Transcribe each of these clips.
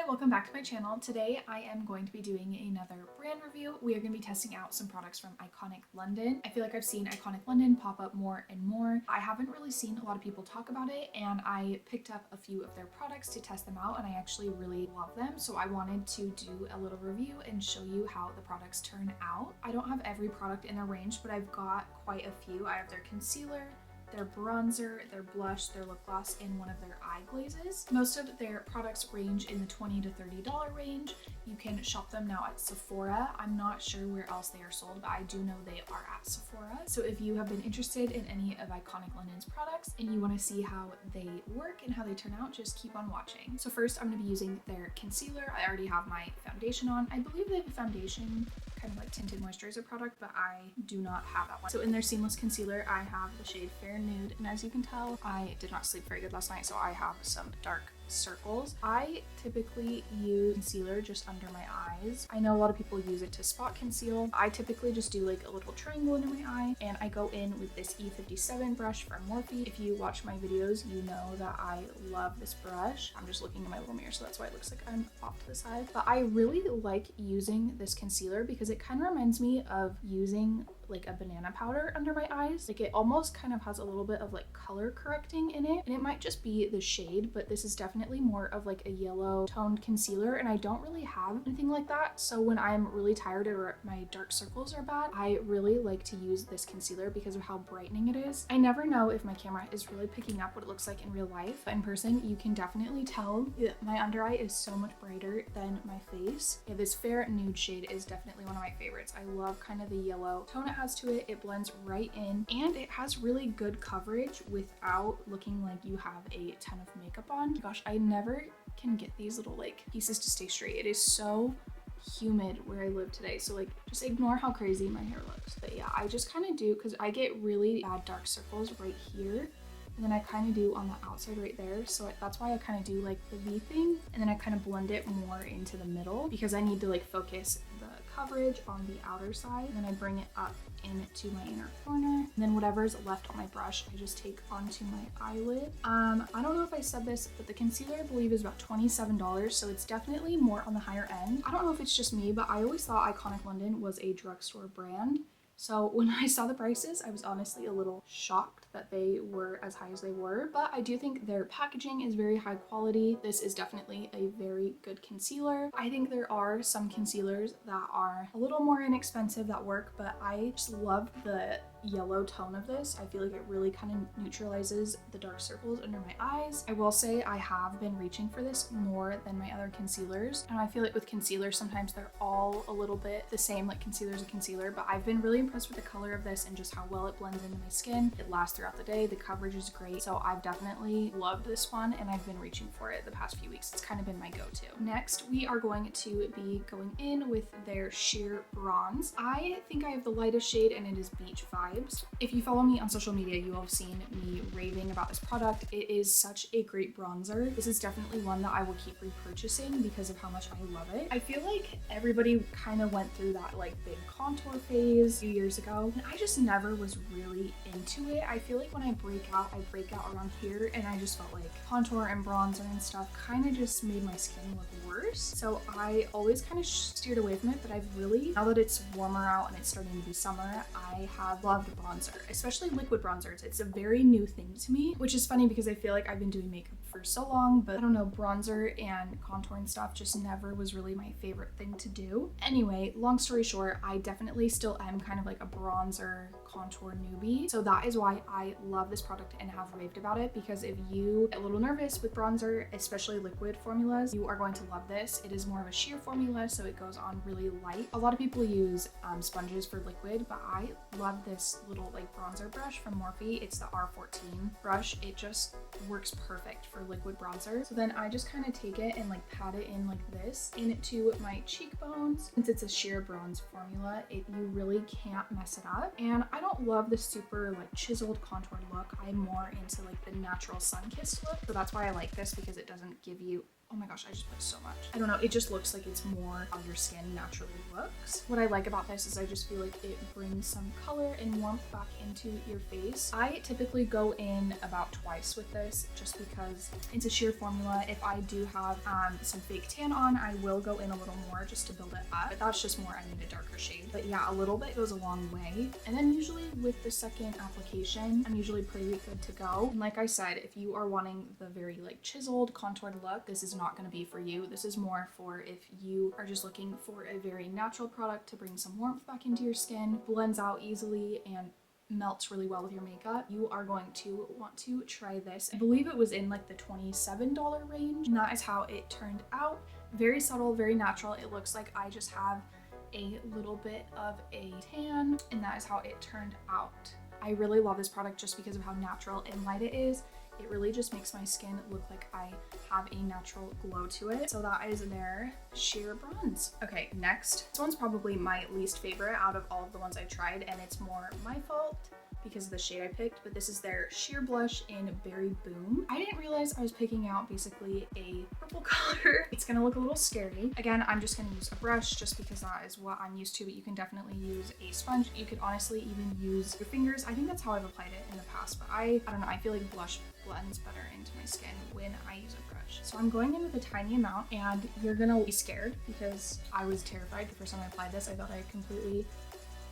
welcome back to my channel. Today I am going to be doing another brand review. We are going to be testing out some products from Iconic London. I feel like I've seen Iconic London pop up more and more. I haven't really seen a lot of people talk about it, and I picked up a few of their products to test them out, and I actually really love them. So I wanted to do a little review and show you how the products turn out. I don't have every product in their range, but I've got quite a few. I have their concealer, their bronzer, their blush, their lip gloss, and one of their eye glazes. Most of their products range in the $20 to $30 range. You can shop them now at Sephora. I'm not sure where else they are sold, but I do know they are at Sephora. So if you have been interested in any of Iconic London's products and you want to see how they work and how they turn out, just keep on watching. So first I'm going to be using their concealer. I already have my foundation on. I believe they have a foundation kind of like tinted moisturizer product, but I do not have that one. So in their seamless concealer, I have the shade Fair Nude, and as you can tell, I did not sleep very good last night, so I have some dark circles. I typically use concealer just under my eyes. I know a lot of people use it to spot conceal. I typically just do like a little triangle under my eye, and I go in with this E57 brush from Morphe. If you watch my videos, you know that I love this brush. I'm just looking in my little mirror, so that's why it looks like I'm off to the side. But I really like using this concealer because it kind of reminds me of using like a banana powder under my eyes. Like it almost kind of has a little bit of like color correcting in it, and it might just be the shade, but this is definitely more of like a yellow toned concealer, and I don't really have anything like that. So when I'm really tired or my dark circles are bad, I really like to use this concealer because of how brightening it is. I never know if my camera is really picking up what it looks like in real life, but in person you can definitely tell my under eye is so much brighter than my face. Yeah, this Fair Nude shade is definitely one of my favorites. I love kind of the yellow tone it has to it. It blends right in, and it has really good coverage without looking like you have a ton of makeup on. Gosh, I never can get these little like pieces to stay straight. It is so humid where I live today, so like just ignore how crazy my hair looks. But yeah, I just kind of do, because I get really bad dark circles right here, and then I kind of do on the outside right there. So that's why I kind of do like the V thing, and then I kind of blend it more into the middle because I need to like focus the coverage on the outer side, and then I bring it up into my inner corner, and then whatever's left on my brush I just take onto my eyelid. I don't know if I said this, but the concealer I believe is about $27, so it's definitely more on the higher end. I don't know if it's just me, but I always thought Iconic London was a drugstore brand. So when I saw the prices, I was honestly a little shocked that they were as high as they were, but I do think their packaging is very high quality. This is definitely a very good concealer. I think there are some concealers that are a little more inexpensive that work, but I just love the yellow tone of this. I feel like it really kind of neutralizes the dark circles under my eyes. I will say I have been reaching for this more than my other concealers, and I feel like with concealer sometimes they're all a little bit the same, like concealer's a concealer, but I've been really impressed with the color of this and just how well it blends into my skin. It lasts throughout the day, the coverage is great, so I've definitely loved this one and I've been reaching for it the past few weeks. It's kind of been my go-to. Next, we are going to be going in with their sheer bronze. I think I have the lightest shade, and it is Beach Vibes. If you follow me on social media, you will have seen me raving about this product. It is such a great bronzer. This is definitely one that I will keep repurchasing because of how much I love it. I feel like everybody kind of went through that like big contour phase a few years ago, and I just never was really into it. I feel like when I break out around here, and I just felt like contour and bronzer and stuff kind of just made my skin look worse. So I always kind of steered away from it, but I've really, now that it's warmer out and it's starting to be summer, I have loved bronzer, especially liquid bronzers. It's a very new thing to me, which is funny because I feel like I've been doing makeup for so long, but I don't know, bronzer and contour and stuff just never was really my favorite thing to do. Anyway, long story short, I definitely still am kind of like a bronzer contour newbie, so that is why I love this product and have raved about it, because if you get a little nervous with bronzer, especially liquid formulas, you are going to love this. It is more of a sheer formula, so it goes on really light. A lot of people use sponges for liquid, but I love this little like bronzer brush from Morphe. It's the R14 brush. It just works perfect for liquid bronzer. So then I just kind of take it and like pat it in like this into my cheekbones. Since it's a sheer bronze formula, you really can't mess it up. And I don't love the super like chiseled contour look. I'm more into like the natural sun-kissed look. So that's why I like this, because it doesn't give you Oh my gosh, I just put so much. I don't know, it just looks like it's more how your skin naturally looks. What I like about this is I just feel like it brings some color and warmth back into your face. I typically go in about twice with this just because it's a sheer formula. If I do have some fake tan on, I will go in a little more just to build it up. But that's just more, I need a darker shade. But yeah, a little bit goes a long way. And then usually with the second application, I'm usually pretty good to go. And like I said, if you are wanting the very like chiseled, contoured look, this is not going to be for you. This is more for if you are just looking for a very natural product to bring some warmth back into your skin, blends out easily and melts really well with your makeup. You are going to want to try this. I believe it was in like the $27 range, and that is how it turned out. Very subtle, very natural. It looks like I just have a little bit of a tan, and that is how it turned out. I really love this product just because of how natural and light it is. It really just makes my skin look like I have a natural glow to it. So that is their sheer bronze. Okay, next. This one's probably my least favorite out of all of the ones I've tried, and it's more my fault because of the shade I picked, but this is their sheer blush in Berry Boom. I didn't realize I was picking out basically a purple color. It's gonna look a little scary. Again, I'm just gonna use a brush just because that is what I'm used to, but you can definitely use a sponge. You could honestly even use your fingers. I think that's how I've applied it in the past, but I don't know, I feel like blush blends better into my skin when I use a brush. So I'm going in with a tiny amount, and you're gonna be scared because I was terrified the first time I applied this. I thought I completely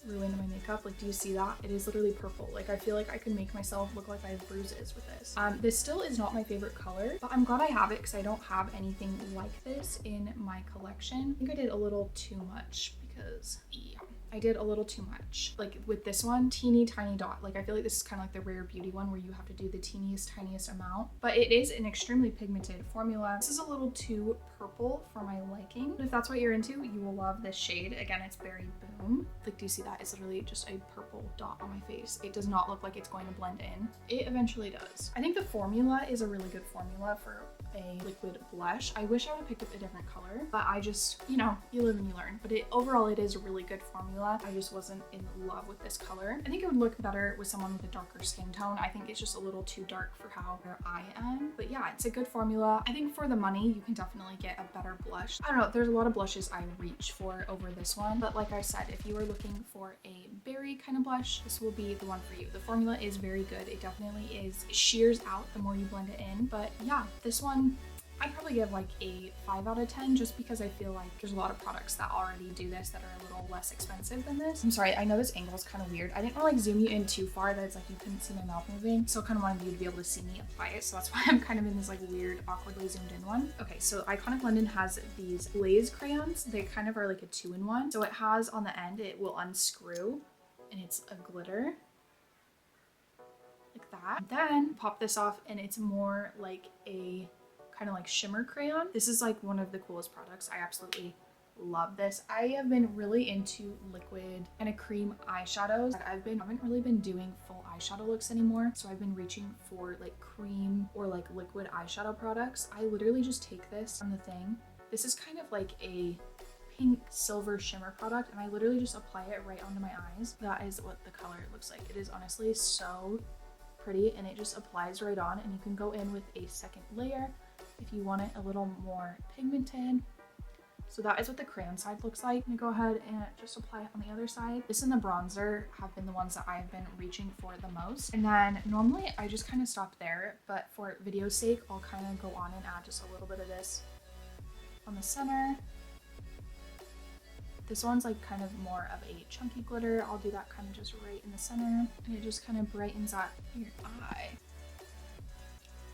ruined my makeup. Like, do you see that? It is literally purple. Like, I feel like I could make myself look like I have bruises with this. This still is not my favorite color, but I'm glad I have it because I don't have anything like this in my collection. I think I did a little too much because, yeah, I did a little too much. Like with this one, teeny tiny dot. Like I feel like this is kind of like the Rare Beauty one where you have to do the teeniest, tiniest amount, but it is an extremely pigmented formula. This is a little too purple for my liking, but if that's what you're into, you will love this shade. Again, it's Berry Boom. Like, do you see that? It's literally just a purple dot on my face. It does not look like it's going to blend in. It eventually does. I think the formula is a really good formula for a liquid blush. I wish I would have picked up a different color, but I just, you know, you live and you learn. But overall, it is a really good formula. I just wasn't in love with this color. I think it would look better with someone with a darker skin tone. I think it's just a little too dark for how I am. But yeah, it's a good formula. I think for the money, you can definitely get a better blush. I don't know, there's a lot of blushes I reach for over this one. But like I said, if you are looking for a berry kind of blush, this will be the one for you. The formula is very good. It definitely is. It shears out the more you blend it in. But yeah, this one, I'd probably give like a 5 out of 10 just because I feel like there's a lot of products that already do this that are a little less expensive than this. I'm sorry, I know this angle is kind of weird. I didn't want to like zoom you in too far that it's like you couldn't see my mouth moving. So I kind of wanted you to be able to see me apply it. So that's why I'm kind of in this like weird, awkwardly zoomed in one. Okay, so Iconic London has these Glaze crayons. They kind of are like a 2-in-1. So it has on the end, it will unscrew and it's a glitter. Like that. And then pop this off and it's more like a kind of like shimmer crayon. This is like one of the coolest products. I absolutely love this. I have been really into liquid and a cream eyeshadows. I haven't really been doing full eyeshadow looks anymore, so I've been reaching for like cream or like liquid eyeshadow products. I literally just take this on the thing. This is kind of like a pink silver shimmer product, and I literally just apply it right onto my eyes. That is what the color looks like. It is honestly so pretty, and it just applies right on, and you can go in with a second layer if you want it a little more pigmented. So that is what the crayon side looks like. I'm gonna go ahead and just apply it on the other side. This and the bronzer have been the ones that I've been reaching for the most. And then normally I just kind of stop there, but for video's sake, I'll kind of go on and add just a little bit of this on the center. This one's like kind of more of a chunky glitter. I'll do that kind of just right in the center, and it just kind of brightens up your eye.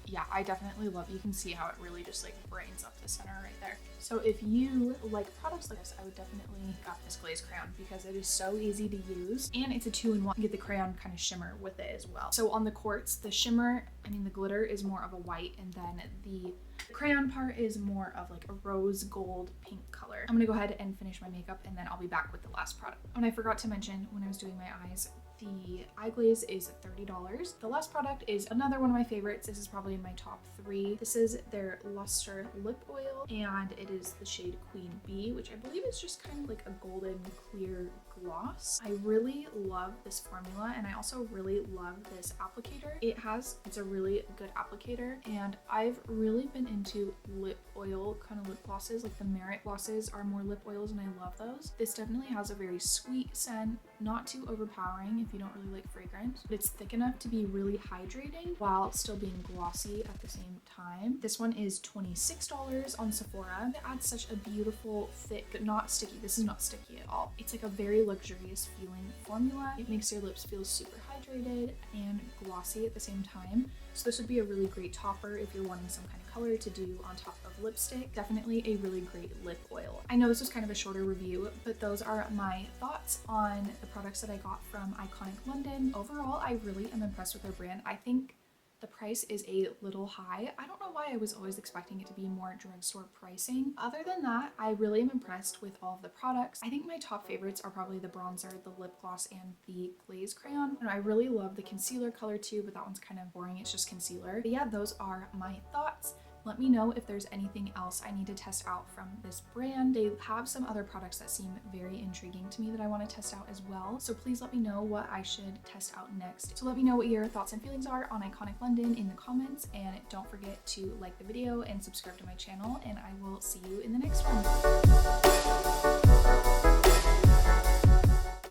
Yeah, I definitely love, you can see how it really just like brightens up the center right there. So if you like products like this, I would definitely got this Glaze crayon because it is so easy to use, and it's a 2-in-1. You get the crayon kind of shimmer with it as well. So on the quartz, the shimmer, the glitter is more of a white, and then the crayon part is more of like a rose gold pink color. I'm gonna go ahead and finish my makeup, and then I'll be back with the last product. And I forgot to mention when I was doing my eyes, the eye glaze is $30. The last product is another one of my favorites. This is probably in my top 3. This is their Luster Lip Oil, and it is the shade Queen Bee, which I believe is just kind of like a golden clear gloss. I really love this formula, and I also really love this applicator. It's a really good applicator, and I've really been into lip oil kind of lip glosses. Like the Merit glosses are more lip oils and I love those. This definitely has a very sweet scent, not too overpowering if you don't really like fragrance, but it's thick enough to be really hydrating while still being glossy at the same time. This one is $26 on Sephora. It adds such a beautiful, thick, but not sticky. This is not sticky at all. It's like a very luxurious feeling formula. It makes your lips feel super hydrated and glossy at the same time. So this would be a really great topper if you're wanting some kind of color to do on top of lipstick. Definitely a really great lip oil. I know this was kind of a shorter review, but those are my thoughts on the products that I got from Iconic London. Overall, I really am impressed with their brand. I think the price is a little high. I don't know why I was always expecting it to be more drugstore pricing. Other than that, I really am impressed with all of the products. I think my top favorites are probably the bronzer, the lip gloss, and the Glaze crayon. And I really love the concealer color too, but that one's kind of boring. It's just concealer. But yeah, those are my thoughts. Let me know if there's anything else I need to test out from this brand. They have some other products that seem very intriguing to me that I want to test out as well. So please let me know what I should test out next. So let me know what your thoughts and feelings are on Iconic London in the comments, and don't forget to like the video and subscribe to my channel, and I will see you in the next one.